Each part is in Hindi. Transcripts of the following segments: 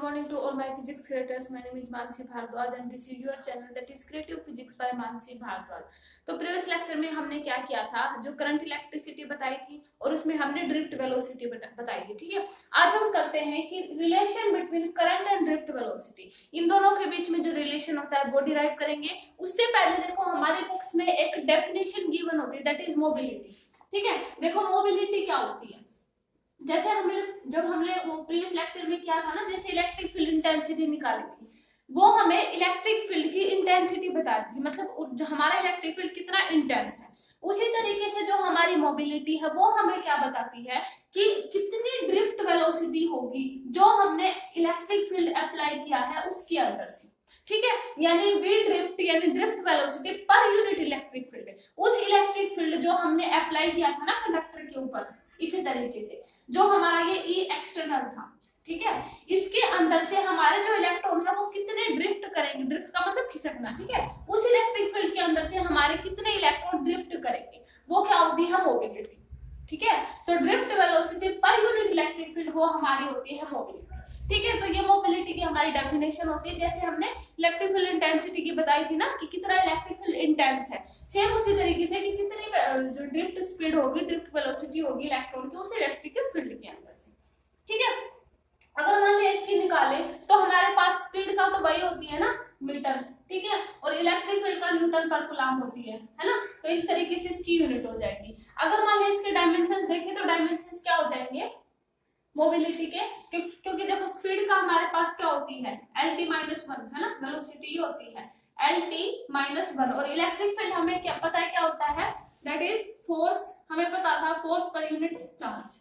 morning to all my physics creators. My name is Mansi Bhardwaj and this is your channel that is Creative Physics by Mansi Bhardwaj. तो प्रीवियस लेक्चर में हमने क्या किया था, जो करंट इलेक्ट्रिसिटी बताई थी और उसमें हमने ड्रिफ्ट वेलोसिटी बताई थी। ठीक है, आज हम करते हैं कि relation between current and drift velocity, इन दोनों के बीच में जो रिलेशन होता है वो डिराइव करेंगे। उससे पहले देखो हमारे बुक्स में एक डेफिनेशन गिवन होती है, दैट इज मोबिलिटी। ठीक है, देखो मोबिलिटी क्या होती है, जैसे हमने वो प्रीवियस लेक्चर में किया था ना, जैसे इलेक्ट्रिक फील्ड इंटेंसिटी निकाली थी, वो हमें इलेक्ट्रिक फील्ड की इंटेंसिटी बताती थी, मतलब जो हमारा इलेक्ट्रिक फील्ड कितना इंटेंस है। उसी तरीके से जो हमारी मोबिलिटी है वो हमें क्या बताती है कि कितनी ड्रिफ्ट वेलोसिटी होगी जो हमने इलेक्ट्रिक फील्ड अप्लाई किया है उसके अंदर से। ठीक है, यानी वी ड्रिफ्ट यानी drift velocity per unit electric field, उस इलेक्ट्रिक फील्ड जो हमने अप्लाई किया था ना कंडक्टर के ऊपर, इसी तरीके से जो हमारा ये ई एक्सटर्नल था। ठीक है, इसके अंदर से हमारे जो इलेक्ट्रॉन है वो कितने ड्रिफ्ट करेंगे, ड्रिफ्ट का मतलब खिसकना। ठीक है, उस इलेक्ट्रिक फील्ड के अंदर से हमारे कितने इलेक्ट्रॉन ड्रिफ्ट करेंगे, वो क्या होती है, मोबिलिटी। ठीक है, तो drift velocity per unit electric field वो हमारी होती है मोबिलिटी। ठीक है, तो ये मोबिलिटी की हमारी डेफिनेशन होती है। जैसे हमने इलेक्ट्रिक फील्ड इंटेंसिटी की बताई थी ना कि कितना इलेक्ट्रिक फील्ड इंटेंस है, सेम उसी तरीके से कि कितनी जो ड्रिफ्ट स्पीड होगी, ड्रिफ्ट वेलोसिटी होगी इलेक्ट्रॉन की उस इलेक्ट्रिक फील्ड के अंदर से। ठीक है, अगर मान लिया इसकी निकाले तो हमारे पास स्पीड का तो वही होती है ना, मीटर। ठीक है, और इलेक्ट्रिक फील्ड का न्यूटन पर कूलम होती है ना, तो इस तरीके से इसकी यूनिट हो जाएगी। अगर मान लिया इसके डायमेंशंस देखें तो डायमेंशंस क्या हो जाएंगे मोबिलिटी के, क्योंकि देखो स्पीड का हमारे पास क्या होती है LT-1 है ना, वेलोसिटी होती है LT-1, और इलेक्ट्रिक फील्ड हमें क्या पता है क्या होता है, दैट इज फोर्स। हमें पता था फोर्स पर यूनिट चार्ज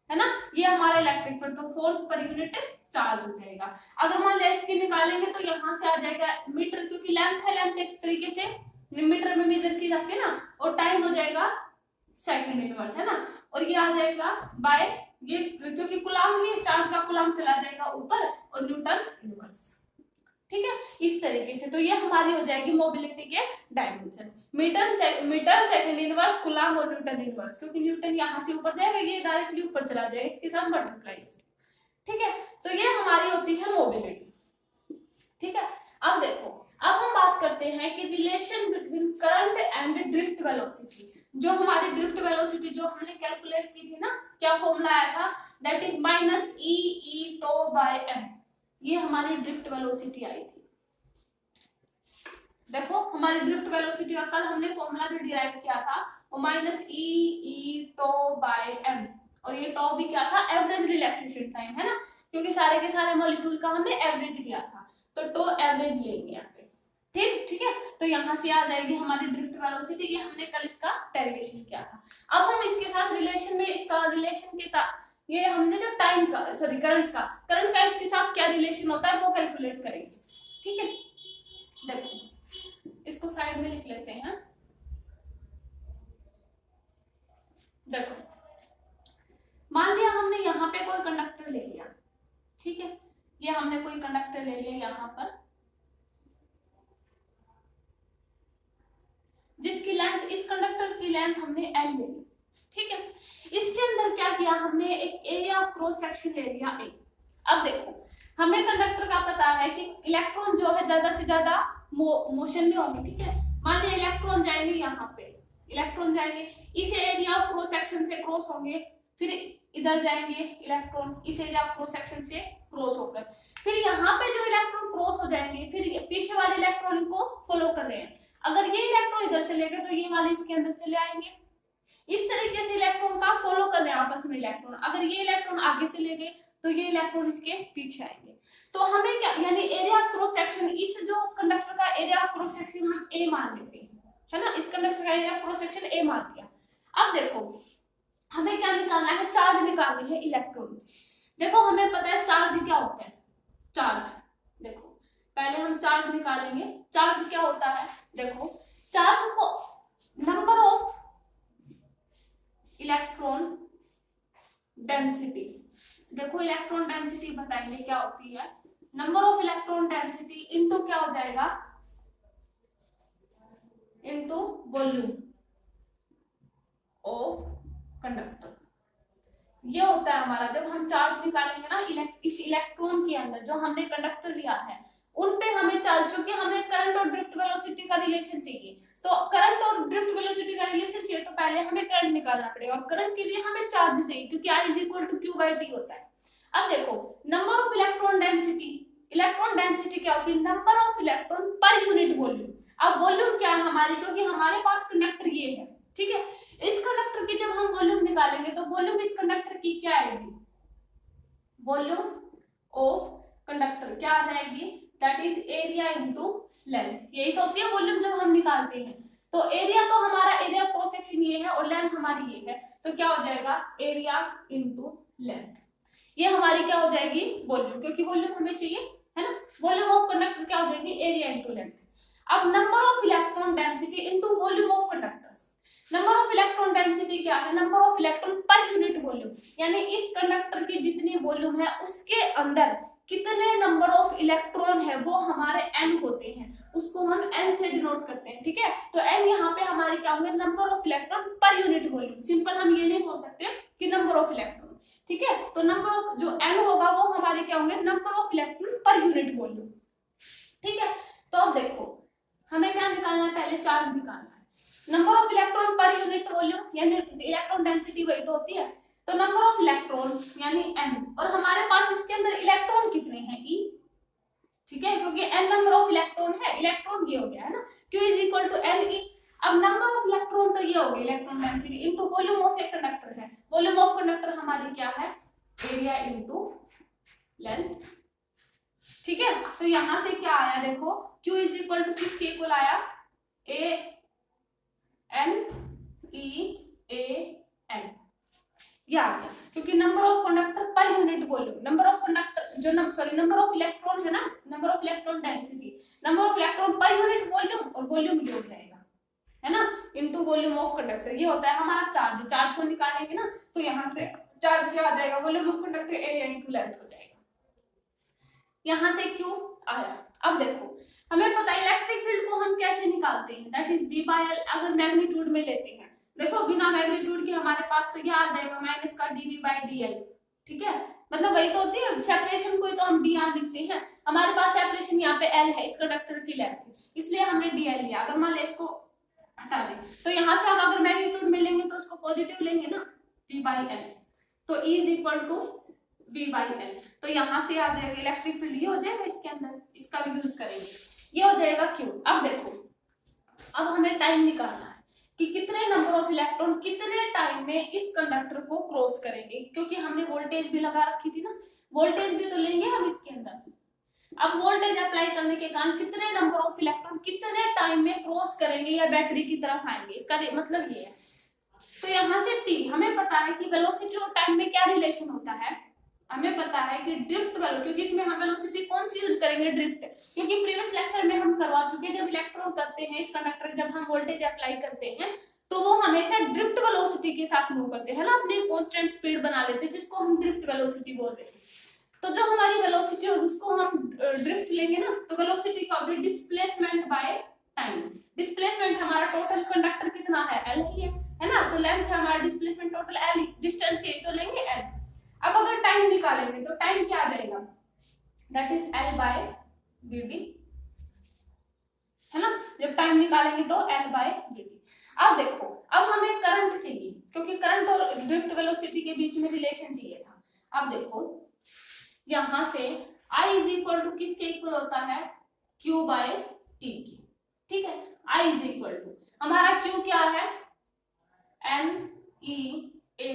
है ना, ये हमारा इलेक्ट्रिक फील्ड, तो फोर्स पर यूनिट चार्ज हो जाएगा। अगर मान लिया इसकी निकालेंगे तो यहाँ से आ जाएगा मीटर, क्योंकि लेंथ है, लेंथ एक तरीके से मीटर में मेजर की जाती है ना, और टाइम हो जाएगा सेकंड इनवर्स है ना, और ये आ जाएगा बाय ये, क्योंकि कूलम ही चार्ज का कूलम चला जाएगा ऊपर, और न्यूटन इनवर्स। ठीक है, इस तरीके से तो ये हमारी हो जाएगी मोबिलिटी के dimensions, metre second inverse coulomb और न्यूटन इनवर्स, क्योंकि न्यूटन यहाँ से ऊपर जाएगा, ये डायरेक्टली ऊपर चला जाएगा, इसके साथ मल्टीप्लाई। ठीक है, तो ये हमारी होती है मोबिलिटी। ठीक है, अब देखो, अब हम बात करते हैं कि relation between current and drift velocity. जो हमारी ड्रिफ्ट वेलोसिटी जो हमने कैलकुलेट की थी ना, क्या फॉर्मूला आया था, दैट इज -e τ/m। ये हमारी ड्रिफ्ट वेलोसिटी आई थी। देखो हमारी ड्रिफ्ट वेलोसिटी का कल हमने फॉर्मूला जो डिराइव किया था वो -e τ/m, और ये टॉ भी क्या था, एवरेज रिलैक्सेशन टाइम है ना, क्योंकि सारे के सारे मॉलिक्यूल का हमने एवरेज लिया था, तो टॉ एवरेज लेंगे यहाँ पे। ठीक है, तो यहाँ से आ जाएगी हमारी ड्रिफ्ट वेलोसिटी। ये हमने कल इसका डेरिवेशन किया था। अब हम इसके साथ रिलेशन में, इसका रिलेशन के साथ ये हमने जो टाइम का करंट का इसके साथ क्या रिलेशन होता है वो कैलकुलेट करेंगे। ठीक है, देखो इसको साइड में लिख लेते हैं। देखो मान लिया हमने यहाँ पे कोई कंडक्टर ले लिया। ठीक है, ये हमने कोई कंडक्टर ले लिया यहाँ पर, जिसकी लेंथ, इस कंडक्टर की लेंथ हमने L ले ली। ठीक है, इसके अंदर क्या किया हमने, एक एरिया ऑफ क्रॉस सेक्शन ले लिया A। अब देखो हमें कंडक्टर का पता है कि इलेक्ट्रॉन जो है ज्यादा से ज्यादा मोशन में होंगे। ठीक है, मान लिया इलेक्ट्रॉन जाएंगे यहाँ पे, इलेक्ट्रॉन जाएंगे इस एरिया ऑफ क्रॉस सेक्शन से क्रॉस होंगे, फिर इधर जाएंगे इलेक्ट्रॉन इस एरिया ऑफ क्रॉस सेक्शन से क्रॉस होकर, फिर यहाँ पे जो इलेक्ट्रॉन क्रॉस हो जाएंगे, फिर पीछे वाले इलेक्ट्रॉन को फॉलो कर रहे हैं। अगर ये इलेक्ट्रॉन इधर चले गए तो ये वाले इसके अंदर चले आएंगे। इस तरीके से इलेक्ट्रॉन का फॉलो कर रहे हैं आपस में इलेक्ट्रॉन। अगर ये इलेक्ट्रॉन आगे चले गए तो ये इलेक्ट्रॉन इसके पीछे आएंगे। तो हमें क्या, यानी एरिया ऑफ क्रॉस सेक्शन, इस जो कंडक्टर का एरिया ऑफ क्रॉस सेक्शन हम A मान लेते हैं, है ना, इस कंडक्टर का area of cross section A मान दिया। अब देखो हमें क्या निकालना है, चार्ज निकालनी है इलेक्ट्रॉन। देखो हमें पता है चार्ज क्या होता है, चार्ज। देखो पहले हम चार्ज निकालेंगे। चार्ज क्या होता है, देखो चार्ज को नंबर ऑफ इलेक्ट्रॉन डेंसिटी, देखो इलेक्ट्रॉन डेंसिटी बताएंगे क्या होती है, number of electron density into क्या हो जाएगा, इनटू वॉल्यूम ऑफ कंडक्टर। ये होता है हमारा, जब हम चार्ज निकालेंगे ना इस इलेक्ट्रॉन के अंदर जो हमने कंडक्टर लिया है उन पे हमें चार्ज, क्योंकि हमें करंट और ड्रिफ्ट वेलोसिटी का रिलेशन चाहिए, तो करंट और ड्रिफ्ट वेलोसिटी का रिलेशन चाहिए तो पहले हमें करंट निकालना पड़ेगा, और करंट के लिए हमें चार्ज चाहिए क्योंकि I is equal to Q/T होता है। अब देखो number of electron density, electron density क्या होती है, number of electron per unit volume. अब वॉल्यूम क्या है हमारी, क्योंकि हमारे पास कंडक्टर ये है, ठीक है, इस कंडक्टर की जब हम वॉल्यूम निकालेंगे तो वॉल्यूम इस कंडक्टर की क्या आएगी, वॉल्यूम ऑफ कंडक्टर क्या आ जाएगी, that is area into length. यही तो होती है वॉल्यूम जब हम निकालते हैं। तो एरिया तो हमारा एरिया क्रॉस सेक्शन ये है और लेंथ हमारी ये है, तो क्या हो जाएगा एरिया इनटू लेंथ। ये हमारी क्या हो जाएगी वॉल्यूम, क्योंकि वॉल्यूम हमें चाहिए है ना। वॉल्यूम ऑफ कंडक्टर क्या हो जाएगी एरिया इनटू लेंथ। अब number of electron density into volume of conductor. Number of electron density क्या है, number of electron per unit volume, यानी इस कंडक्टर की जितनी वॉल्यूम है उसके अंदर कितने नंबर ऑफ इलेक्ट्रॉन है वो हमारे n होते हैं, उसको हम n से डिनोट करते हैं, ठीक है। तो n यहाँ पे हमारे क्या होंगे, number of electron per unit volume. Simple हम ये नहीं बोल सकते कि नंबर ऑफ इलेक्ट्रॉन, ठीक है। तो नंबर ऑफ जो n होगा वो हमारे क्या होंगे, number of electron per unit volume, ठीक है। तो अब देखो हमें क्या निकालना है, पहले चार्ज निकालना है। Number of electron per unit volume यानी इलेक्ट्रॉन डेंसिटी वही तो होती है, तो नंबर ऑफ इलेक्ट्रॉन यानी n, और हमारे पास इसके अंदर इलेक्ट्रॉन कितने हैं e, ठीक है, क्योंकि n नंबर ऑफ इलेक्ट्रॉन है, इलेक्ट्रॉन ये हो गया है ना, q is equal to n e। अब नंबर ऑफ इलेक्ट्रॉन तो ये हो गया electron density into volume of एक कंडक्टर है, वॉल्यूम ऑफ कंडक्टर हमारी क्या है एरिया इनटू लेंथ, ठीक है। तो यहां से क्या आया देखो, q इज इक्वल टू किसके इक्वल आया, a n e a n, ये आ गया, क्योंकि नंबर ऑफ कंडक्टर पर unit volume, number of conductor जो नंबर ऑफ इलेक्ट्रॉन है ना, number of electron density, number of electron per unit volume, और वॉल्यूम ये हो जाएगा है ना इनटू वॉल्यूम ऑफ कंडक्टर। ये होता है हमारा चार्ज, चार्ज को निकालेंगे ना तो यहाँ से चार्ज क्या आ जाएगा, volume of conductor area into length हो जाएगा। यहाँ से क्यू आया। अब देखो हमें पता है इलेक्ट्रिक फील्ड को हम कैसे निकालते हैं, that is v by l, अगर मैग्नीट्यूड में लेते हैं, देखो बिना मैग्नीट्यूड के हमारे पास तो ये आ जाएगा माइनस का dv बाय dl, ठीक है, मतलब वही तो होती है सेपरेशन को, तो हम dr लिखते हैं, हमारे पास सेपरेशन यहाँ पे l है इस कंडक्टर की लेंथ, इसलिए हमने dl लिया। अगर मान ले इसको हटा दें तो यहाँ से हम अगर मैग्नीट्यूड में लेंगे तो इसको पॉजिटिव लेंगे ना v बाय l, तो e is equal to v by l, तो यहाँ से आ जाएगा इलेक्ट्रिक फील्ड, ये हो जाएगा इसके अंदर, इसका भी यूज करेंगे, ये हो जाएगा Q। अब देखो अब हमें टाइम निकालना है कि कितने नंबर ऑफ इलेक्ट्रॉन कितने टाइम में इस कंडक्टर को क्रॉस करेंगे, क्योंकि हमने वोल्टेज भी लगा रखी थी ना, वोल्टेज भी तो लेंगे हम इसके अंदर। अब वोल्टेज अप्लाई करने के कारण कितने नंबर ऑफ इलेक्ट्रॉन कितने टाइम में क्रॉस करेंगे या बैटरी की तरफ आएंगे, इसका मतलब ये है। तो यहाँ से T हमें पता है कि वेलोसिटी और टाइम में क्या रिलेशन होता है, हमें पता है कि ड्रिफ्ट वेलोसिटी, क्योंकि इसमें हम वेलोसिटी कौन सी यूज करेंगे, ड्रिफ्ट, क्योंकि प्रीवियस लेक्चर में हम करवा चुके, जब इलेक्ट्रॉन करते हैं इस कंडक्टर, जब हम वोल्टेज अप्लाई करते हैं तो वो हमेशा ड्रिफ्ट वेलोसिटी के साथ मूव करते हैं ना, अपनी कांस्टेंट स्पीड बना लेते हैं जिसको हम ड्रिफ्ट वेलोसिटी बोलते हैं। तो जो हमारी वेलोसिटी और उसको हम ड्रिफ्ट लेंगे ना, तो वेलोसिटी का होगी डिस्प्लेसमेंट बाय टाइम। डिस्प्लेसमेंट हमारा टोटल कंडक्टर कितना है l ही है ना, तो लेंथ है हमारा, डिस्प्लेसमेंट टोटल l, डिस्टेंस यही तो लेंगे l। अब अगर टाइम निकालेंगे तो टाइम क्या आ जाएगा, that is l by dt, है ना, जब टाइम निकालेंगे तो l बाय dt। अब देखो अब हमें करंट चाहिए, क्योंकि करंट और ड्रिफ्ट वेलोसिटी के बीच में रिलेशन चाहिए था। अब देखो यहां से I इज इक्वल टू किसके इक्वल होता है, Q बाय T की, ठीक है। I इज इक्वल टू हमारा Q क्या है, n e a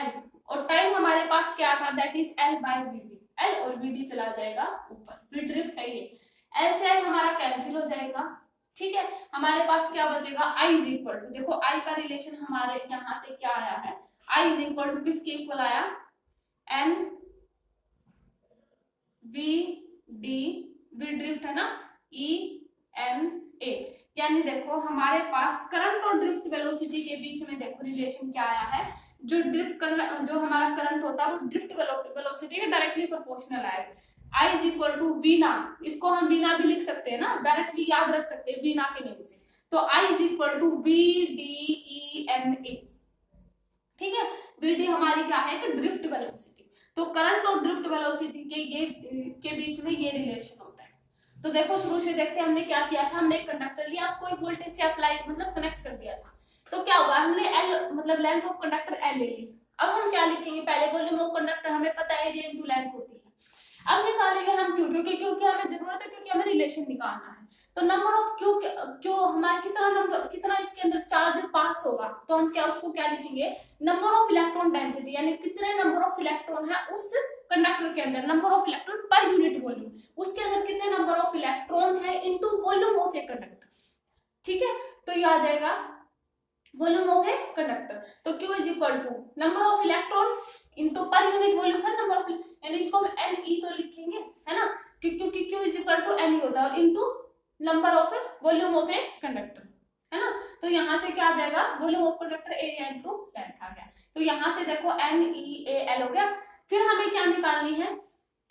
l, और टाइम हमारे पास क्या था, that is l by dt, l और dt चला जाएगा ऊपर, फिर ड्रिफ्ट है ये, l से l हमारा कैंसिल हो जाएगा, ठीक है। हमारे पास क्या बचेगा, I इज इक्वल टू, देखो I का रिलेशन हमारे यहाँ से क्या आया है, I इज इक्वल टू किसके इक्वल आया, n v d, v drift है ना, e n a, यानी देखो हमारे पास करंट और ड्रिफ्ट वेलोसिटी के बीच में देखो रिलेशन क्या आया है, जो ड्रिफ्ट जो हमारा करंट होता है वो ड्रिफ्ट वेलोसिटी के डायरेक्टली प्रोपोर्शनल आएगा। I is equal to V ना, इसको हम वी ना भी लिख सकते हैं ना, डायरेक्टली याद रख सकते हैं वी ना के नेम से, तो I is equal to V D E N A, ठीक है। vd हमारी क्या है कि ड्रिफ्ट वेलोसिटी। तो करंट और ड्रिफ्ट वेलोसिटी के बीच में ये रिलेशन होता है। तो देखो शुरू से देखते हैं हमने क्या किया था, हमने एक कंडक्टर लिया, उसको एक वोल्टेज से अप्लाई मतलब कनेक्ट कर दिया था। तो क्या होगा, हमने एल मतलब लेंथ ऑफ कंडक्टर एल ले ली। अब हम क्या लिखेंगे, पहले वॉल्यूम ऑफ कंडक्टर हमें पता है एरिया इनटू लेंथ होती है। अब निकालेंगे हम क्यू, क्योंकि क्यू की हमें जरूरत है, क्योंकि हमें रिलेशन निकालना है। तो नंबर ऑफ क्यू हमारा कितना इसके अंदर चार्ज पास होगा, तो हम क्या उसको क्या लिखेंगे, नंबर ऑफ इलेक्ट्रॉन डेंसिटी, यानी कितने नंबर ऑफ इलेक्ट्रॉन है उस कंडक्टर के अंदर, number of electron per unit volume, उसके अंदर कितने नंबर ऑफ इलेक्ट्रॉन है into volume of a conductor. ठीक है, तो ये आ जाएगा वॉल्यूम ऑफ ए कंडक्टर। तो Q is equal to number of electron into per unit volume था नंबर ऑफ, यानी इसको हम Ne तो लिखेंगे, है ना, क्योंकि Q is equal to Ne होता है, और into number of volume of a conductor, है ना। तो यहाँ से क्या आ जाएगा, volume of conductor area into length आ गया। तो यहाँ से देखो NeAl हो गया। फिर हमें क्या निकालनी है,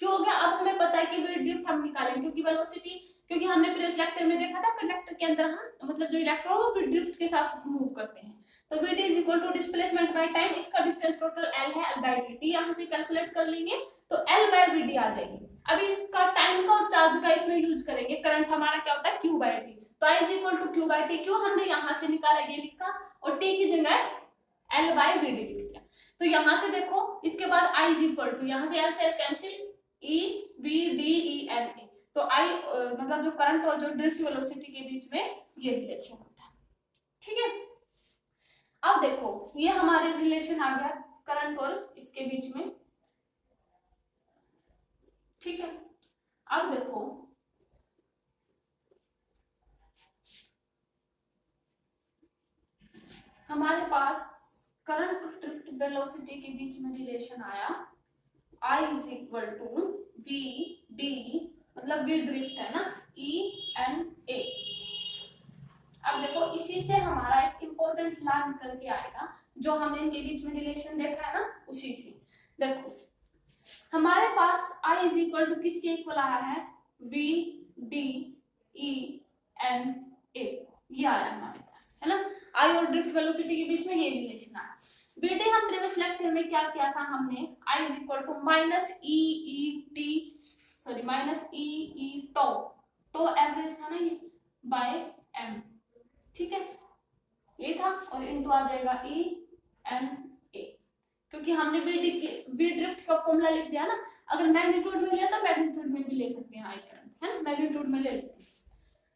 Q हो गया। अब हमें पता है कि ड्रिफ्ट हम निकालेंगे, क्योंकि वेलोसिटी, क्योंकि हमने प्रीवियस लेक्चर में देखा था कंडक्टर के अंदर हम मतलब जो इलेक्ट्रॉन वो ड्रिफ्ट के साथ मूव करते हैं। तो vt is equal to displacement by time, इसका डिस्टेंस टोटल l है, l बाय dt यहां से कैलकुलेट कर लेंगे तो l बाय vd आ जाएगी। अब इसका टाइम का और चार्ज का इसमें यूज करेंगे, करंट हमारा क्या होता है q बाय t, तो i is equal to q by t, q हमने यहां से निकाला ये लिखा, और t की जगह l बाय vd लिख दिया। तो यहां से देखो इसके बाद i इज इक्वल टू, यहां से l से l cancel, e v d e n a, तो i मतलब जो करंट और जो ड्रिफ्ट वेलोसिटी के बीच में ये रिलेशन होता है। ठीक है, अब देखो ये हमारे रिलेशन आ गया करंट और इसके बीच में। ठीक है, अब देखो हमारे पास करंट और ड्रिफ्ट वेलोसिटी के बीच में रिलेशन आया, I is equal to v d, मतलब v ड्रिफ्ट है ना, E n a। अब देखो इसी से हमारा एक इम्पोर्टेंट लॉ निकल के आएगा, जो हमने इनके बीच में रिलेशन देखा है ना, उसी से देखो हमारे पास I इज इक्वल टू किसके इक्वल आया है, v d e n a, ये आया हमारे पास, है ना। I और ड्रिफ्ट वेलोसिटी के बीच में ये रिलेशन आया। vd हम प्रीवियस लेक्चर में क्या किया था हमने, I is equal to minus e e tau average था ना ये, बाय m। ठीक है, ये था, और इनटू आ जाएगा E n a, क्योंकि हमने v ड्रिफ्ट का फॉर्मूला लिख दिया ना। अगर मैग्नीट्यूड में लिया तो मैग्नीट्यूड में भी ले सकते हैं, आई करंट है ना, मैग्नीट्यूड में ले लेते हैं।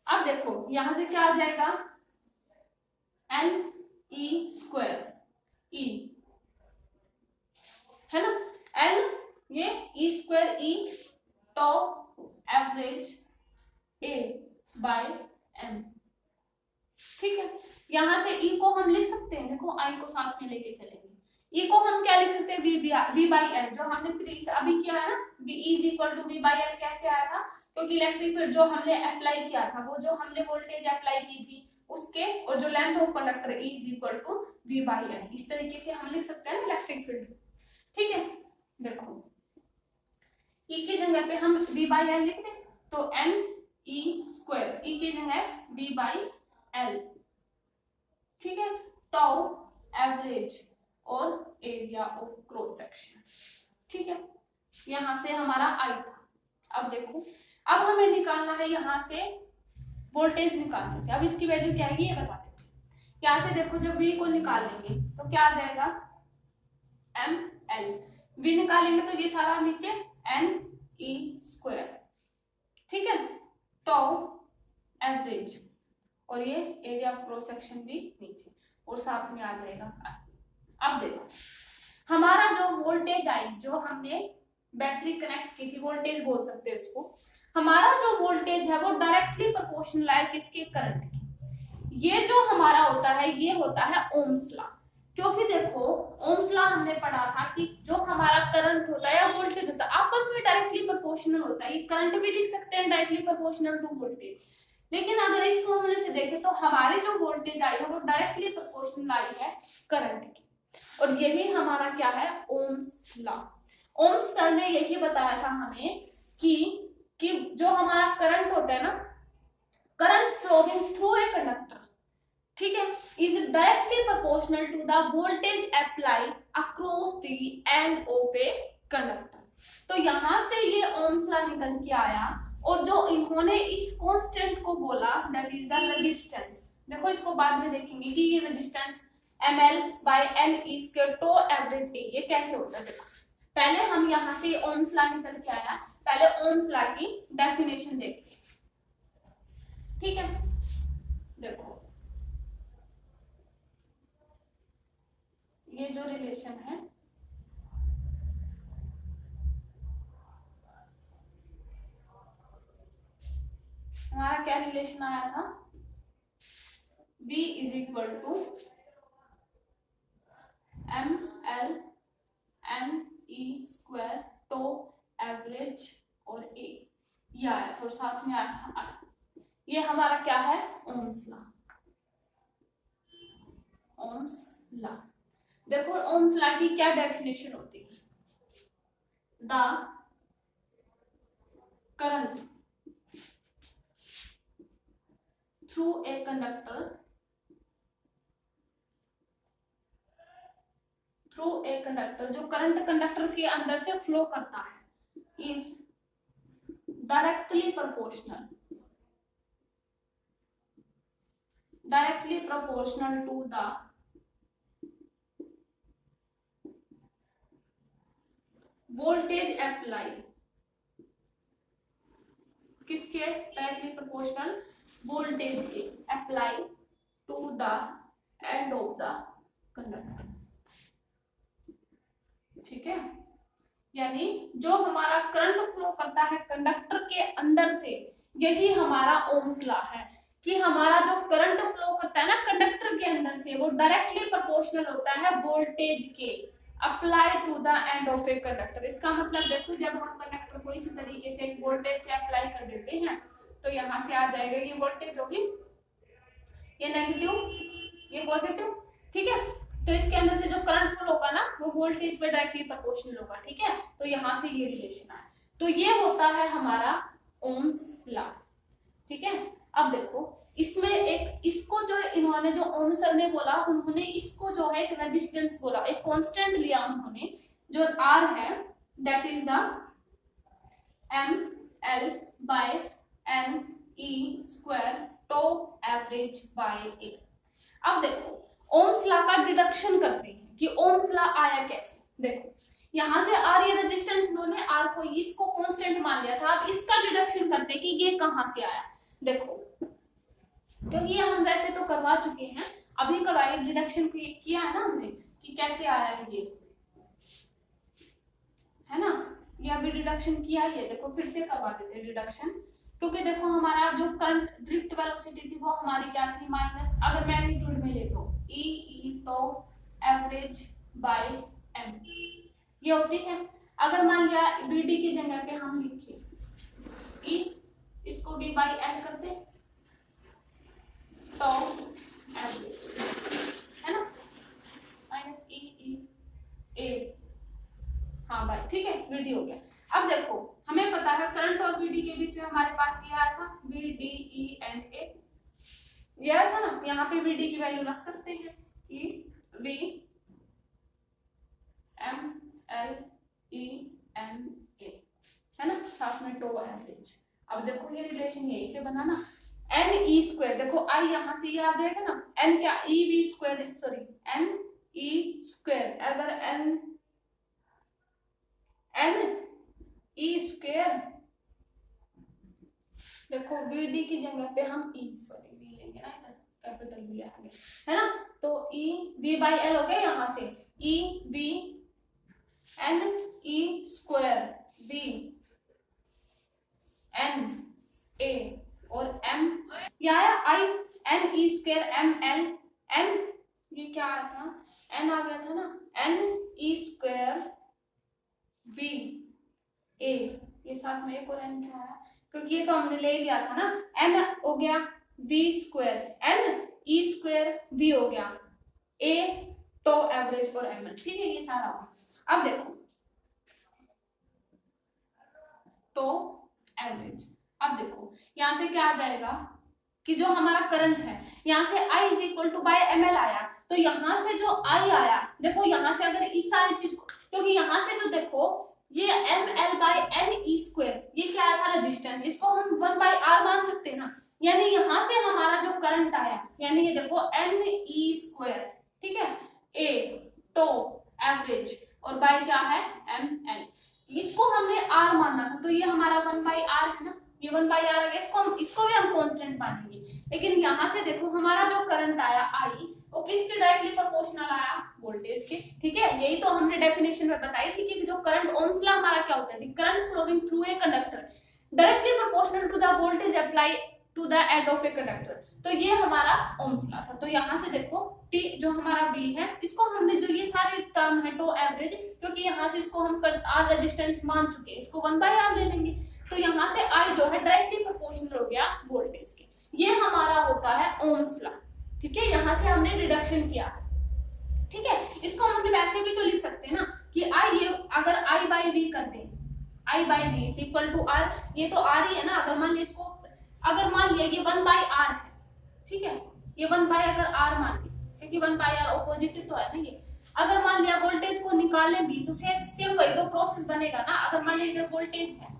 अब देखो यहां से क्या आ जाएगा, n e स्क्वायर e, है ना, n ये e square e tau average a by m। ठीक है, यहां से E को हम लिख सकते हैं, देखो I को साथ में लेके चलेंगे। E को हम क्या लिख सकते हैं, V बाई L, जो हमने अभी किया है ना, V is equal to V by L कैसे आया था, क्योंकि इलेक्ट्रिक फील्ड जो हमने अप्लाई किया था, वो जो हमने वोल्टेज अप्लाई की थी उसके, और जो length of conductor E is equal to V by L, इस तरीके से हम लिख सकते हैं इलेक्ट्रिक फील्ड। ठीक है, देखो E की जगह पे हम V बाई L लिख दें, तो N E स्क्वायर, E की जगह V बाई L, ठीक है, टो एवरेज और एरिया ऑफ क्रॉस सेक्शन। ठीक है, यहां से हमारा I था। अब देखो अब हमें निकालना है, यहां से वोल्टेज निकालना है। अब इसकी वैल्यू क्या आएगी ये बता देते हैं। यहाँ से देखो जब V को निकालेंगे तो क्या आ जाएगा, ML, V निकालेंगे तो ये सारा नीचे NE स्क्वायर, ठीक है, टो एवरेज, और ये एरिया ऑफ क्रॉस सेक्शन भी नीचे, और साथ में आ जाएगा। अब देखो हमारा जो वोल्टेज आई, जो हमने बैटरी कनेक्ट की थी, वोल्टेज बोल सकते हैं इसको, हमारा जो वोल्टेज है वो डायरेक्टली प्रोपोर्शनल है किसके, करंट की। ये जो हमारा होता है ये होता है ओम्स लॉ, क्योंकि देखो ओम्स लॉ हमने पढ़ा था कि जो हमारा करंट होता है या वोल्टेज होता है आपस में डायरेक्टली प्रोपोर्शनल होता है। ये करंट भी लिख सकते हैं डायरेक्टली प्रोपोर्शनल टू वोल्टेज, लेकिन अगर इस फॉर्मूले से देखें तो हमारी जो वोल्टेज आई है वो डायरेक्टली प्रोपोर्शनल आई है करंट की, और यही हमारा क्या है, ओम्स लॉ। ओम्स सर ने यही बताया था हमें कि जो हमारा करंट होता है ना, current flowing through a conductor, ठीक है, is directly proportional to the voltage apply across the end of a conductor. तो यहां से ये ओम्स लॉ निकल के आया और जो इन्होंने इस कांस्टेंट को बोला दैट इज द रेजिस्टेंस। देखो इसको बाद में देखेंगे कि ये रेजिस्टेंस ml/n² टो एवरेज है, ये कैसे होता है। देखो पहले हम यहां से ओम्स लॉ निकल के आया, पहले ओम्स लॉ की डेफिनेशन देखते हैं, ठीक है। देखो ये जो रिलेशन है हमारा, क्या रिलेशन आया था, B is equal to ml/n² tau average और A, ये आया था और साथ में आया था I। ये हमारा क्या है, ओम्स लॉ। ओम्स लॉ, देखो ओम्स लॉ की क्या डेफिनेशन होती है, the current through a conductor जो करंट कंडक्टर के अंदर से फ्लो करता है is directly proportional to the voltage apply, किसके, डायरेक्टली प्रोपोर्शनल वोल्टेज के apply to the end of the conductor, ठीक है। यानी जो हमारा करंट फ्लो करता है कंडक्टर के अंदर से, यही हमारा ओम्स लॉ है कि हमारा जो करंट फ्लो करता है ना कंडक्टर के अंदर से, वो डायरेक्टली प्रोपोर्शनल होता है वोल्टेज के apply to the end of a conductor. इसका मतलब देखो जब हम कंडक्टर को इसी तरीके से एक वोल्टेज से अप्लाई कर देते हैं तो यहाँ से आ जाएगा, ये वोल्टेज होगी, ये नेगेटिव, ये पॉजिटिव, ठीक है। तो इसके अंदर से जो करंट फ्लो होगा ना वो वोल्टेज पे डायरेक्टली प्रोपोर्शनल होगा, ठीक है। तो यहाँ से ये रिलेशन आया, तो ये होता है हमारा ओम्स लॉ, ठीक है। अब देखो इसमें एक, इसको जो इन्होंने, जो ओम्स सर ने बोला, उन्होंने इसको जो है एक रेजिस्टेंस बोला, एक कांस्टेंट लिया उन्होंने जो R है, that is the ml/ne² tau average by A। अब देखो ओम्स लॉ का डिडक्शन करते हैं कि ओम्स लॉ आया कैसे। देखो यहाँ से R ये रेजिस्टेंस, उन्होंने R को इसको कांस्टेंट मान लिया था, अब इसका डिडक्शन करते हैं कि ये कहां से आया। देखो क्योंकि ये हम वैसे तो करवा चुके हैं, अभी करवाइए, डिडक्शन किया है ना हमने कि कैसे आया है ये, है ना, ये अभी डिडक्शन किया ही है। देखो फिर से करवा देते हैं डिडक्शन, क्योंकि देखो हमारा जो करंट ड्रिफ्ट वेलोसिटी थी वो हमारी क्या थी, माइनस, अगर मैग्नीट्यूड में ले तो E तो एवरेज बाय M ये होती है। अगर मान लिया BD की जगह पे हम लिखे E, इसको B बाय M करते तो एवरेज, है ना, माइनस E हाँ भाई, ठीक है, BD हो गया। अब देखो हमें पता है करंट और BD के बीच में हमारे पास ये आया था BDENA, ये आया था ना, यहाँ पे BD की वैल्यू रख सकते हैं EVMLENA, है ना, साथ में टो एवरेज। अब देखो ये रिलेशन यही से बना ना, NE², देखो I यहाँ से ये आ जाएगा ना, N क्या EV², सॉरी NE², अगर NE², देखो BD की जगह पे हम V लेंगे ना, इधर कैपिटल V आगे, है ना, तो EV/L हो गया, यहाँ से EVNE²BNA और M, ये आया I NE²ML N, ये क्या आया था, N आ गया था ना, NE²BA, ये साथ में एक और N क्यों आया, क्योंकि ये तो हमने ले लिया था ना, N हो गया V² NE²V हो गया A टो एवरेज और ML, ठीक है, ये सारा होगा। अब देखो टो एवरेज, अब देखो यहां से क्या आ जाएगा कि जो हमारा करंट है, यहाँ से I is equal to by ml आया, तो यहाँ से जो I आया, देखो यहाँ से अगर इस सारी चीज को, क्योंकि यहाँ से जो देखो ये ml by n e square, ये क्या आया था रेजिस्टेंस, इसको हम 1 बाय r मान सकते हैं ना, यानी यहाँ से हमारा जो करंट आया, यानी ये देखो n e स्क्वायर, ठीक है, a तो एवरेज और बाय क्या है ml, इसको हमने r माना था, तो ये हमारा 1 बाय r है ना, ये 1 बाय r आ गया, इसको भी हम कांस्टेंट मानेंगे। लेकिन यहाँ से देखो हमारा जो करंट आया I, वो किसके डायरेक्टली प्रोपोर्शनल आया, वोल्टेज के, ठीक है। यही तो हमने डेफिनेशन में बताई थी कि जो करंट, ओम्स लॉ हमारा क्या होता है, current flowing through a conductor directly proportional to the voltage apply to the end of a conductor, तो ये हमारा ओम्स लॉ था। तो यहाँ से देखो T जो हमारा V है, इसको हमने जो ये सारे टर्म है टो एवरेज, क्योंकि यहाँ से इसको हम R रेजिस्टेंस मान चुके हैं, इसको 1 बाय R ले लेंगे, तो यहाँ से I जो है डायरेक्टली प्रोपोर्शनल हो गया वोल्टेज के, ये हमारा होता है ओम्स लॉ, ठीक है। यहाँ से हमने रिडक्शन किया, ठीक है। इसको हम मतलब ऐसे भी तो लिख सकते हैं ना कि I, ये अगर I बाय V कर दें, I by V is equal to R, ये तो R ही है ना, अगर मान लिया इसको, अगर मान लिया ये 1 बाय R है, ठीक है, ये 1 बाय अगर R मान लिया, क्योंकि 1 बाय R ऑपोजिट तो है ना ये, अगर मान लिया वोल्टेज को निकाले भी तो सेम वही तो प्रोसेस बनेगा ना। अगर मान लिया इधर वोल्टेज है,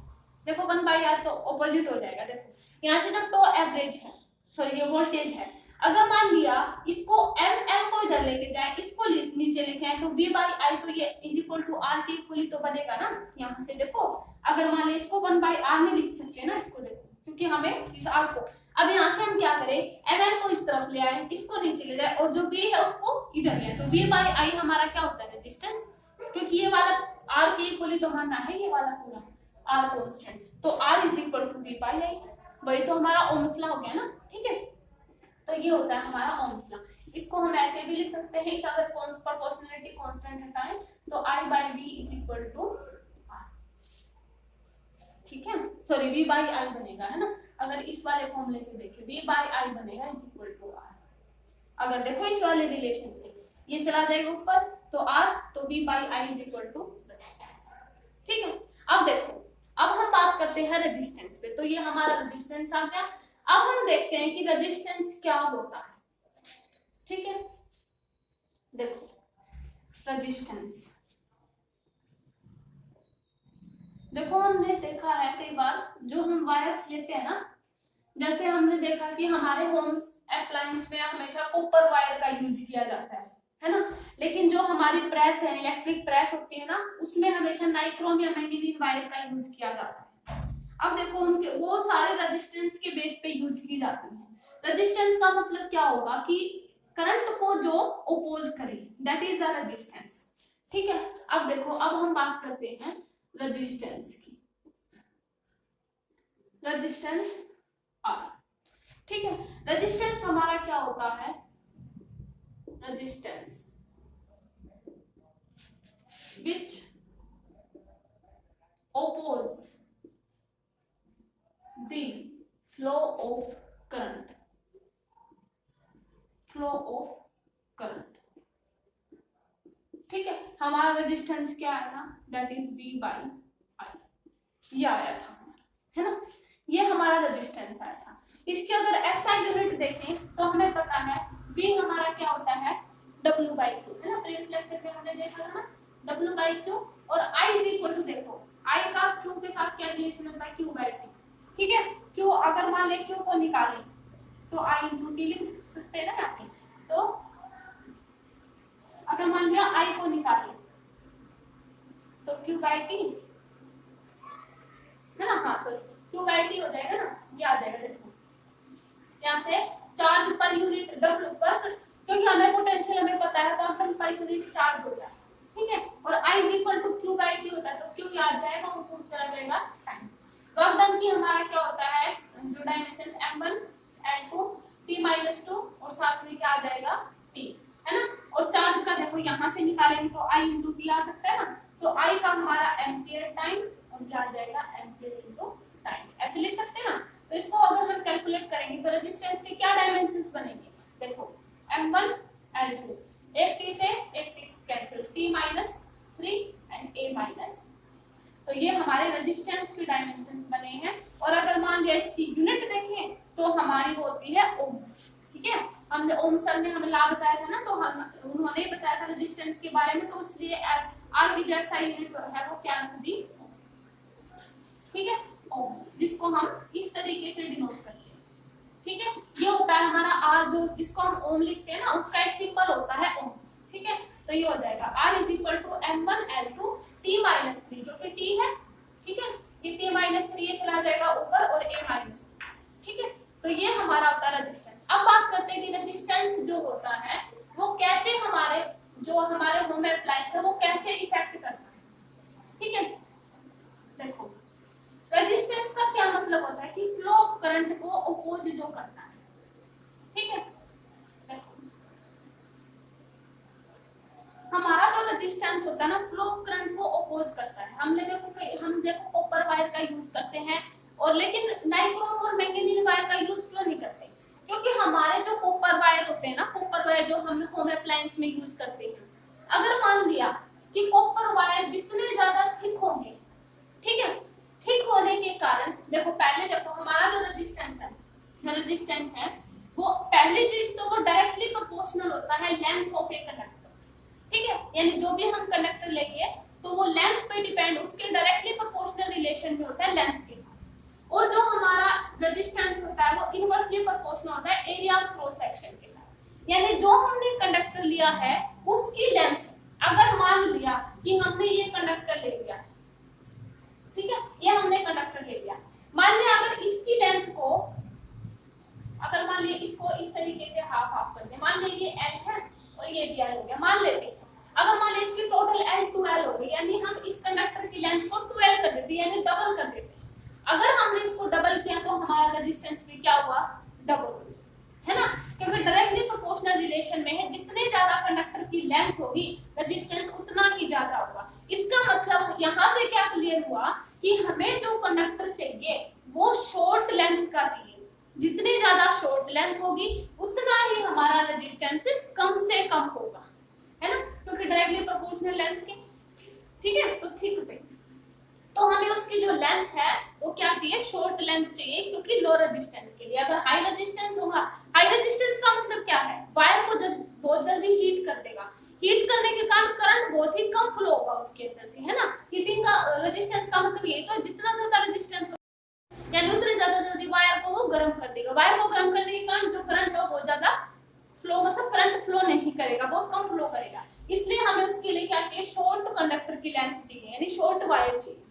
देखो 1 बाय R तो ऑपोजिट हो जाएगा, देखो यहाँ से जब तो एवरेज है, सॉरी ये वोल्टेज है, अगर मान लिया इसको ml को इधर लेके जाए, इसको नीचे लेके आए, तो v बाय I तो ये इज इक्वल टू R के इक्वली तो बनेगा ना। यहाँ से देखो अगर मान लिया इसको 1 बाय R में लिख सकते हैं ना, इसको देखो, क्योंकि हमें इस R को, अब यहाँ से हम क्या करें, ml को इस तरफ ले आए, इसको नीचे ले जाए, और जो v है उसको इधर ले आए, तो v बाय I हमारा क्या होता है, रेजिस्टेंस, क्योंकि ये वाला R के इक्वली तो मानना है, ये वाला पूरा R कांस्टेंट, तो R is equal to v by I, वही तो हमारा ओम्स लॉ हो गया ना, ठीक है। तो ये होता है हमारा ओम्स लॉ। इसको हम ऐसे भी लिख सकते हैं, इस अगर प्रोपोर्शनलिटी कांस्टेंट हटाएं तो I by V is equal to R, ठीक है, सॉरी V बाय I बनेगा, है ना। अगर इस वाले फॉर्मूले से देखें V बाय I बनेगा इज इक्वल टू R, अगर देखो इस वाले रिलेशन से ये चला जाएगा ऊपर तो R, तो V by I is equal to resistance, ठीक है। अब देखो, अब हम बात करते हैं रेजिस्टेंस पे, तो ये हमारा रेजिस्टेंस आ गया। अब हम देखते हैं कि रेजिस्टेंस क्या होता है, ठीक है। देखो रेजिस्टेंस, देखो हमने देखा है कई बार जो हम वायर्स लेते हैं ना, जैसे हमने देखा कि हमारे होम्स अप्लायंस में हमेशा कॉपर वायर का यूज किया जाता है ना, लेकिन जो हमारी प्रेस है, इलेक्ट्रिक प्रेस होती है ना, उसमें हमेशा नाइक्रोम या मैंगनीज वायर का यूज किया जाता है। अब देखो उनके वो सारे रेजिस्टेंस के बेस पे यूज की जाती है। रेजिस्टेंस का मतलब क्या होगा कि करंट को जो ओपोज करे, दैट इज द रेजिस्टेंस, ठीक है। अब देखो, अब हम बात करते हैं रेजिस्टेंस की, रेजिस्टेंस R, ठीक है। रेजिस्टेंस हमारा क्या होता है, resistance which oppose the flow of current, ठीक है। हमारा रेजिस्टेंस क्या आया था, that is V by I, ये आया था, है ना, ये हमारा रेजिस्टेंस आया था। इसके अगर SI यूनिट देखें तो हमें पता है V हमारा क्या होता है, W बाय Q, है ना, प्रीवियस लेक्चर में हमने देखा था ना, W बाय Q, और I इज इक्वल टू, देखो I का Q के साथ क्या रिलेशन होता है, Q बाय T, ठीक है। Q अगर मान ले Q को निकालें तो I इंटू T लिख सकते हैं ना यहाँ पे, तो अगर मान लिया I को निकालें तो Q बाय T, है ना, हाँ सॉरी Q बाय T हो जाएगा ना, ये आ जाएगा, देखो यहाँ से चार्ज पर यूनिट W पर, क्योंकि हमें पोटेंशियल हमें पता है, क्वांटम पर यूनिट चार्ज होता है, ठीक है, और I is equal to Q by T होता है, तो Q याद जाएगा और ऊपर चला जाएगा टाइम। वर्क डन की हमारा क्या होता है, जो डायमेंशंस m1 l2 t-2 और साथ में क्या आ जाएगा t, है ना। और चार्ज का देखो यहाँ से निकालेंगे तो I इंटू टी आ सकता है ना, तो I का हमारा एम्पियर टाइम और क्या आ जाएगा एम्पियर इंटू टाइम, ऐसे लिख सकते हैं ना। तो इसको अगर हम कैलकुलेट करेंगे तो रेजिस्टेंस के क्या डायमेंशंस बनेंगे, देखो m1 l2, एक t से एक t cancel, t-3 and a-, तो ये हमारे रेजिस्टेंस के डायमेंशंस बने हैं। और अगर मान लिया इसकी यूनिट देखें तो हमारी होती है करंट, तो इसलिए आर की जैसा यूनिट है वो क्या रख दी, ठीक है, ओम, जिसको हम इस तरीके से डिनोट करते हैं, ठीक है। ये होता है हमारा आर, जो जिसको हम ओम लिखते हैं ना, उसका एक सिंबल होता है ओम, ठीक है। तो ये हो जाएगा are is equal to M1L2 T-3, जो कि T है, ठीक है। ये T-3 ये चला जाएगा ऊपर और A-, ठीक है। तो ये हमारा होता है रेजिस्टेंस। अब बात करते हैं कि रेजिस्टेंस जो होता है वो कैसे हमारे जो हमारे होम अप्लायंस है वो कैसे इफेक्ट करता है, ठीक है। देखो रेजिस्टेंस का क्या मतलब होता है कि फ्लो ऑफ करंट को अपोज जो करता है, ठीक है। देखो हमारा जो रेजिस्टेंस होता है ना, फ्लो ऑफ करंट को अपोज करता है। हम देखो कॉपर वायर का यूज करते हैं, और लेकिन नाइक्रोम और मैंगनीज वायर का यूज क्यों नहीं करते? क्योंकि हमारे जो कॉपर वायर होते हैं ना, कॉपर वायर जो हम होम अप्लायंस में यूज करते हैं, अगर मान लिया कि कॉपर वायर जितने ज्यादा थिक होंगे, ठीक है, थिक होने के कारण देखो पहले देखो हमारा जो रेजिस्टेंस है वो पहली चीज तो वो डायरेक्टली प्रोपोर्शनल होता है लेंथ ऑफ ए कंडक्टर, ठीक है। यानी जो भी हम कंडक्टर लेंगे तो वो लेंथ पे डिपेंड, उसके डायरेक्टली प्रोपोर्शनल रिलेशन में होता है लेंथ के साथ। और जो हमारा रेजिस्टेंस होता है वो इनवर्सली प्रोपोर्शनल होता है एरिया ऑफ क्रॉस सेक्शन के साथ। यानी जो हमने कंडक्टर लिया है उसकी लेंथ, अगर मान लिया कि हमने ये कंडक्टर ले लिया, ठीक है, ये हमने कंडक्टर ले लिया, मान लिया अगर इसकी लेंथ को, अगर मान लिया इसको इस तरीके से हाफ हाफ कर दे, मान लिया ये L है और ये भी L हो गया, मान लेते हैं। अगर मान लिया इसकी टोटल L 2L हो गई, यानी हम इस कंडक्टर की लेंथ को 2L कर देते हैं, यानी डबल कर देते हैं। अगर हमने इसको डबल किया तो हमारा रेजिस्टेंस भी क्या हुआ, डबल, है ना, क्योंकि डायरेक्टली प्रोपोर्शनल रिलेशन में है, जितने ज्यादा कंडक्टर की लेंथ होगी रेजिस्टेंस उतना ही ज्यादा होगा। इसका मतलब यहाँ से क्या क्लियर हुआ कि हमें जो कंडक्टर चाहिए वो शॉर्ट लेंथ का चाहिए, जितनी ज्यादा शॉर्ट लेंथ होगी उतना ही हमारा रेजिस्टेंस कम से कम होगा, है ना, क्योंकि डायरेक्टली प्रोपोर्शनल लेंथ के, ठीक है। तो थिक पे तो हमें उसकी जो लेंथ है वो क्या चाहिए, शॉर्ट लेंथ चाहिए, क्योंकि लो रेजिस्टेंस के लिए। अगर हाई रेजिस्टेंस होगा, हाई रेजिस्टेंस का मतलब क्या है, वायर को बहुत जल्दी हीट कर देगा, हीट करने के कारण करंट बहुत ही कम फ्लो होगा उसके अंदर से, है ना। हीटिंग का रेजिस्टेंस का मतलब ये, तो जितना ज्यादा रेजिस्टेंस यानी उतने ज्यादा जल्दी वायर को वो गर्म कर देगा। वायर को गर्म करने के कारण जो करंट है वो बहुत ज्यादा फ्लो, मतलब करंट फ्लो नहीं करेगा, बहुत कम फ्लो करेगा। इसलिए हमें उसके लिए क्या चाहिए, शॉर्ट कंडक्टर की लेंथ चाहिए, यानी शॉर्ट वायर चाहिए,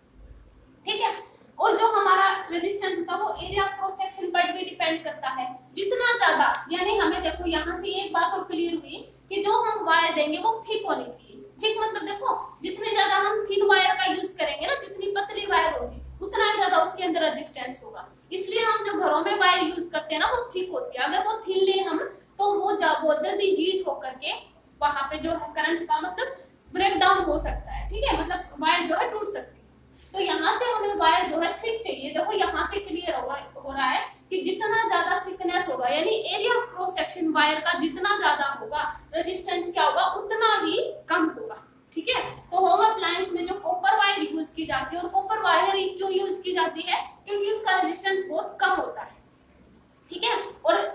ठीक है। और जो हमारा रेजिस्टेंस होता है वो एरिया ऑफ क्रॉस सेक्शन पर भी डिपेंड करता है, जितना ज्यादा, यानी हमें देखो यहाँ से एक बात और क्लियर हुई कि जो हम वायर लेंगे वो थिक होनी चाहिए। थिक मतलब देखो जितने ज्यादा हम थिन वायर का यूज करेंगे ना, जितनी पतली वायर होगी उतना ही ज्यादा उसके अंदर रेजिस्टेंस होगा। इसलिए हम जो घरों में वायर यूज करते हैं ना वो थिक होती है। अगर वो थिन ले हम तो वो बहुत जल्दी हीट होकर के वहां पे जो करंट का मतलब ब्रेक डाउन हो सकता है, ठीक है, मतलब वायर जो है टूट सकती है। तो यहाँ से हमें वायर जो है थिक चाहिए। देखो यहाँ से क्लियर हो रहा है कि जितना ज्यादा थिकनेस होगा, यानी area of cross section wire का जितना ज्यादा होगा, रेजिस्टेंस क्या होगा उतना ही कम होगा, ठीक है। तो होम अप्लायंस में जो कॉपर वायर यूज की जाती है, और कॉपर वायर क्यों यूज की जाती है, क्योंकि उसका रेजिस्टेंस बहुत कम होता है, ठीक है। और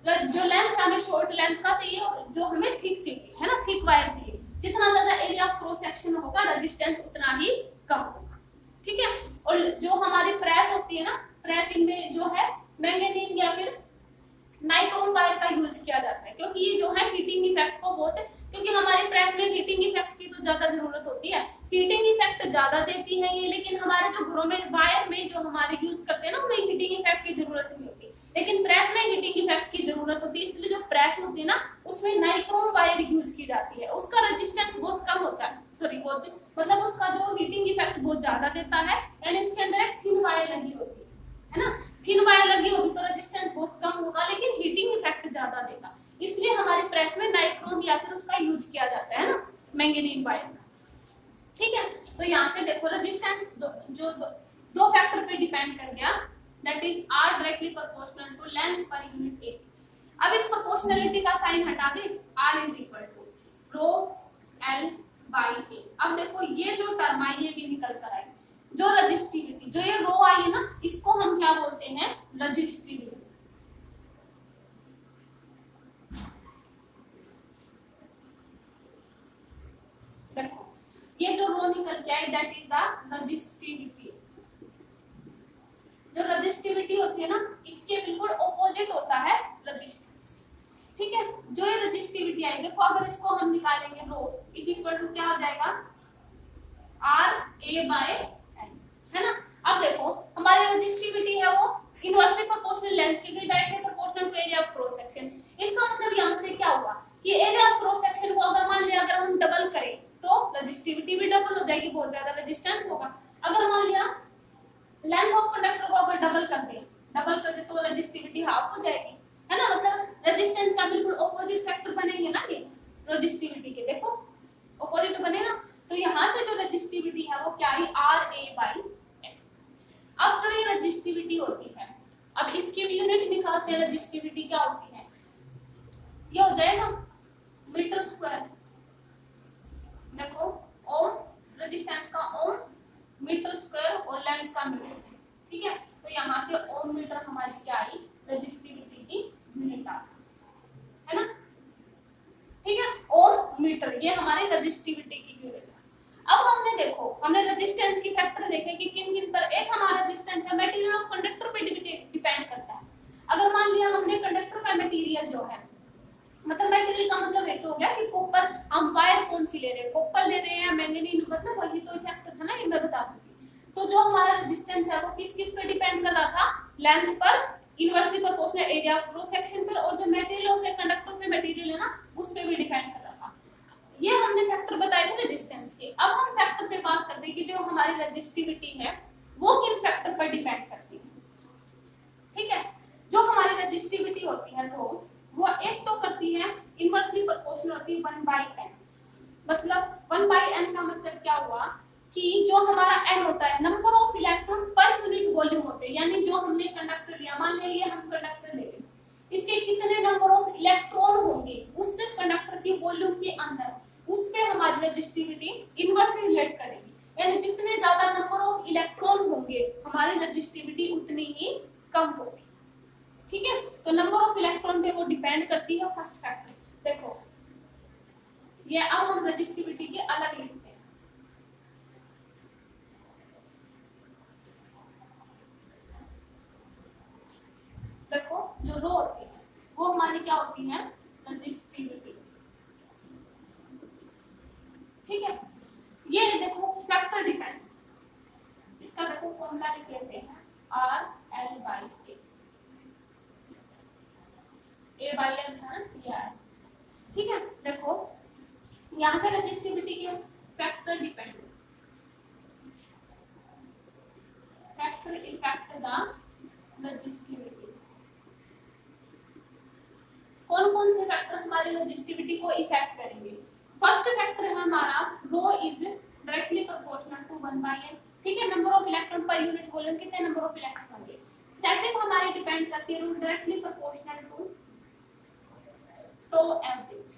जो लेंथ हमें शॉर्ट लेंथ का चाहिए और जो हमें थिक चाहिए, है ना, थिक वायर चाहिए। जितना ज्यादा एरिया ऑफ क्रॉस सेक्शन होगा रेजिस्टेंस उतना ही कम होगा, ठीक है। और जो हमारी प्रेस होती है ना, प्रेस इनमें जो है मैंगनीज या फिर नाइक्रोम वायर का यूज किया जाता है, क्योंकि ये जो है हीटिंग इफेक्ट को बहुत, क्योंकि हमारी प्रेस में हीटिंग इफेक्ट की तो ज्यादा जरूरत होती है, हीटिंग इफेक्ट ज्यादा देती है ये। लेकिन हमारे जो घरों में वायर में जो हमारे यूज करते हैं ना उनमें हीटिंग इफेक्ट की जरूरत नहीं होती, लेकिन प्रेस में हीटिंग इफेक्ट की जरूरत होती है। इसलिए जो प्रेस होती है ना उसमें नाइक्रोम वायर यूज की जाती है, उसका रेजिस्टेंस बहुत कम होता है, सॉरी बहुत, मतलब उसका जो हीटिंग इफेक्ट बहुत ज्यादा देता है, यानी उसके अंदर एक थिन वायर लगी होती है ना, थिन वायर लगी होगी तो रेजिस्टेंस बहुत कम होगा लेकिन हीटिंग इफेक्ट ज्यादा देगा। इसलिए हमारी प्रेस में नाइक्रोम या फिर उसका यूज किया जाता है ना, मैंगनीज वायर का, ठीक है। तो यहाँ से देखो रेजिस्टेंस दो फैक्टर पे डिपेंड कर गया, that is R directly proportional to length per unit A. अब इस प्रोपोर्शनलिटी का साइन हटा दे, R is equal to rho L by A. अब देखो ये जो टर्म आई ये भी निकल कर आई, जो रजिस्टिविटी, जो ये रो आई है ना इसको हम क्या बोलते हैं, रजिस्टिविटी। ये जो रो निकल के आई दैट इज द रजिस्टिविटी। जो रजिस्टिविटी होती है ना, इसके बिल्कुल ऑपोजिट होता है रजिस्टेंस। ठीक है, जो ये रजिस्टिविटी आई, देखो अगर इसको हम निकालेंगे रो इज इक्वल टू क्या हो जाएगा, आर ए बाय एन, है ना। अब देखो हमारी रजिस्टिविटी है वो इनवर्सली प्रोपोर्शनल लेंथ की directly proportional to area of cross section. इसका मतलब यहां से क्या हुआ कि एरिया ऑफ क्रॉस सेक्शन को अगर मान लिया अगर हम डबल करें तो रजिस्टिविटी भी डबल हो जाएगी, बहुत ज्यादा रेजिस्टेंस होगा। अगर मान लिया लेंथ ऑफ कंडक्टर को अगर डबल कर दे तो रेजिस्टिविटी हाफ हो जाएगी, है ना। मतलब रेजिस्टेंस का बिल्कुल ऑपोजिट फैक्टर बनेंगे ना ये रेजिस्टिविटी के, देखो ऑपोजिट बने ना। तो यहाँ से जो रेजिस्टिविटी है वो क्या आई, आर ए बाई एन। अब जो ये रेजिस्टिविटी होती है, अब इसकी भी यूनिट निकालते हैं, रेजिस्टिविटी क्या होती है, ये हो जाएगा मीटर स्क्वायर। देखो ओम, रेजिस्टेंस का ओम, मीटर स्क्वायर और लेंथ का मीटर। ठीक है, तो यहाँ से ओम मीटर हमारी क्या आई, रेजिस्टिविटी की यूनिट आ, है ना। ठीक है, ओम मीटर ये हमारी रेजिस्टिविटी की यूनिट है। अब हमने देखो हमने रेजिस्टेंस की फैक्टर देखे कि किन किन पर, एक हमारा रेजिस्टेंस है मटेरियल ऑफ कंडक्टर पे डिपेंड करता है। अगर मान लिया हमने कंडक्टर का मटेरियल जो है, मतलब मटेरियल का मतलब एक तो हो गया कि कॉपर, हम वायर कौन सी ले रहे हैं, कॉपर ले रहे हैं या मैंगनीज, मतलब वही तो फैक्टर था ना, ये मैं बता चुकी। तो जो हमारा रेजिस्टेंस है वो किस किस पे डिपेंड कर रहा था, लेंथ पर, inversely proportional area of cross section पर, और जो मटेरियल ऑफ कंडक्टर पे मटेरियल है ना उस पे भी डिपेंड कर रहा था। ये हमने फैक्टर बताए थे रेजिस्टेंस के। अब हम फैक्टर पे बात करते हैं कि जो हमारी रेजिस्टिविटी है वो किन फैक्टर पर डिपेंड करती है। ठीक है, जो हमारी रेजिस्टिविटी होती है वो एक तो करती है इनवर्सली प्रोपोर्शनल होती है 1/n। मतलब 1/n का मतलब क्या हुआ कि जो हमारा n होता है number of electron per unit volume होते हैं, यानी जो हमने कंडक्टर लिया, मान लीजिए हम कंडक्टर ले रहे, इसके कितने नंबर ऑफ इलेक्ट्रॉन होंगे उससे कंडक्टर की वॉल्यूम के अंदर, उस पे हमारी रेजिस्टिविटी इनवर्सली रिलेट करेगी। यानी जितने ज्यादा नंबर ऑफ इलेक्ट्रॉन होंगे हमारी रेजिस्टिविटी उतनी ही कम होगी। ठीक है, तो नंबर ऑफ इलेक्ट्रॉन पे वो डिपेंड करती है फर्स्ट फैक्टर। देखो ये अब हम रेजिस्टिविटी के अलग लिखते हैं। देखो जो रो होती है वो हमारी क्या होती है, रेजिस्टिविटी। ठीक है, ये देखो फैक्टर डिपेंड, इसका देखो फॉर्मूला लिख लेते हैं, R L by A by L था ये। ठीक है, देखो यहाँ से रेजिस्टिविटी के factor depend, factor effect the resistivity. कौन कौन से फैक्टर हमारी रेजिस्टिविटी को इफेक्ट करेंगे। फर्स्ट फैक्टर है हमारा rho is directly proportional to 1/n। ठीक है, number of electron per unit volume, कितने नंबर ऑफ इलेक्ट्रॉन होंगे। सेकंड हमारी डिपेंड करती है rho directly proportional to tau average.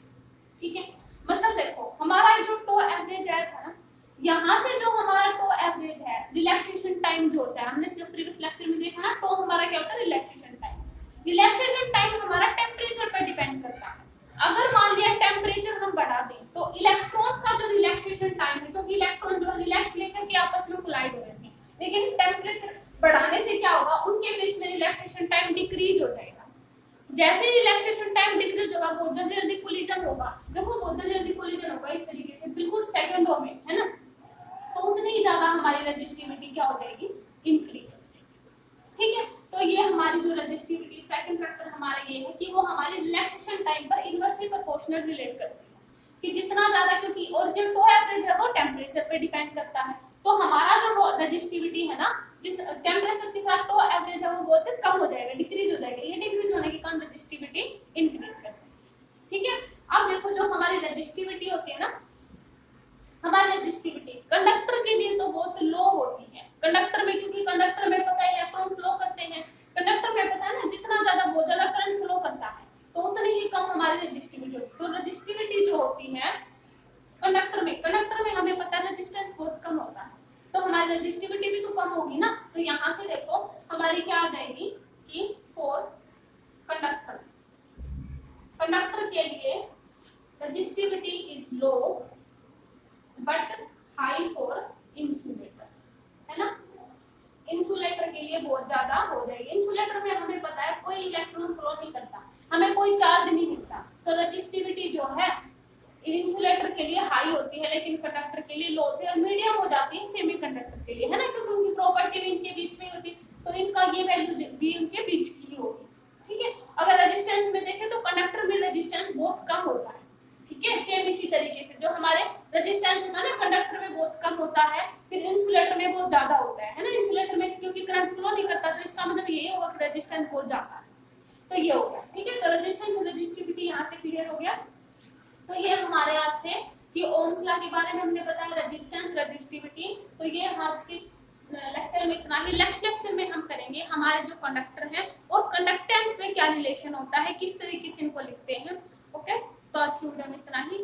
ठीक है, मतलब देखो हमारा ये जो टो एवरेज आया था ना, यहाँ से जो हमारा टो एवरेज है, रिलैक्सेशन टाइम जो होता है, हमने जो प्रीवियस लेक्चर में देखा ना, टो हमारा क्या होता है, रिलैक्सेशन टाइम। रिलैक्सेशन टाइम हमारा टेम्परेचर पर डिपेंड करता है। अगर मान लिया टेम्परेचर हम बढ़ा दें तो इलेक्ट्रॉन का जो रिलैक्सेशन टाइम है, क्योंकि इलेक्ट्रॉन जो रिलैक्स लेकर के आपस में कोलाइड हो रहे थे, लेकिन टेम्परेचर बढ़ाने से क्या होगा, उनके बीच में रिलैक्सेशन टाइम डिक्रीज हो जाएगा। जैसे ही रिलैक्सेशन टाइम डिक्रीज होगा बहुत जल्दी जल्दी कोलिजन होगा। देखो बहुत जल्दी जल्दी कोलिजन होगा इस तरीके से, बिल्कुल सेकंडों में, है ना। तो उतनी ही ज्यादा हमारी रेजिस्टिविटी क्या हो जाएगी, इंक्रीज हो जाएगी। ठीक है, तो ये हमारी जो रेजिस्टिविटी सेकंड फैक्टर हमारा ये है कि वो हमारी रिलैक्सेशन टाइम पर इनवर्सली प्रोपोर्शनल रिलेट करती है कि जितना ज्यादा, क्योंकि और जो टो एवरेज है वो टेम्परेचर पे डिपेंड करता है। तो हमारा जो रेजिस्टिविटी है ना, जिस टेम्परेचर के साथ टो एवरेज है वो बहुत कम हो जाएगा, डिक्रीज हो जाएगा। ये डिक्रीज होने के कारण रेजिस्टिविटी इंक्रीज कर जाएगी। ठीक है, अब देखो जो हमारी रेजिस्टिविटी होती है ना, हमारी रेजिस्टिविटी कंडक्टर के लिए तो बहुत लो होती है। कंडक्टर में, क्योंकि कंडक्टर में पता है इलेक्ट्रॉन फ्लो करते हैं, कंडक्टर में पता है ना जितना ज्यादा बहुत ज्यादा करंट फ्लो करता है तो उतनी ही कम हमारी रेजिस्टिविटी होती है। तो रेजिस्टिविटी जो होती है कंडक्टर में हमें पता है रेजिस्टेंस बहुत कम होता है, तो हमारी रेजिस्टिविटी भी तो कम होगी ना। तो यहाँ से देखो हमारी क्या आ जाएगी कि फॉर कंडक्टर के लिए रेजिस्टिविटी इज लो बट कोई इलेक्ट्रॉन फ्लो नहीं करता, हमें कोई चार्ज नहीं मिलता। तो रेजिस्टिविटी जो है इंसुलेटर के लिए हाई होती है लेकिन कंडक्टर के लिए लो होती है, और मीडियम हो जाती है सेमीकंडक्टर के लिए, है ना, क्योंकि उनकी प्रॉपर्टी इनके बीच में होती है, तो इनका ये वैल्यू भी उनके बीच की ही होगी। ठीक है, अगर रेजिस्टेंस में देखें तो कंडक्टर में रेजिस्टेंस बहुत कम होता है। ठीक है, सेम इसी तरीके से जो हमारे रेजिस्टेंस होता है ना कंडक्टर में बहुत कम होता है, फिर इंसुलेटर में बहुत ज्यादा होता है ना, इंसुलेटर में क्योंकि करंट फ्लो नहीं करता, तो इसका मतलब यही होगा कि रेजिस्टेंस बहुत ज्यादा है, तो ये होगा। ठीक है, तो रेजिस्टेंस और रेजिस्टिविटी यहाँ से क्लियर हो गया। तो ये हमारे आज थे कि ओम्स लॉ के बारे में हमने बताया, रेजिस्टेंस रेजिस्टिविटी। तो ये आज के लेक्चर में इतना ही। नेक्स्ट लेक्चर में हम करेंगे हमारे जो कंडक्टर हैं और कंडक्टेंस में क्या रिलेशन होता है, किस तरीके से इनको लिखते हैं। ओके, तो आज की वीडियो में इतना ही।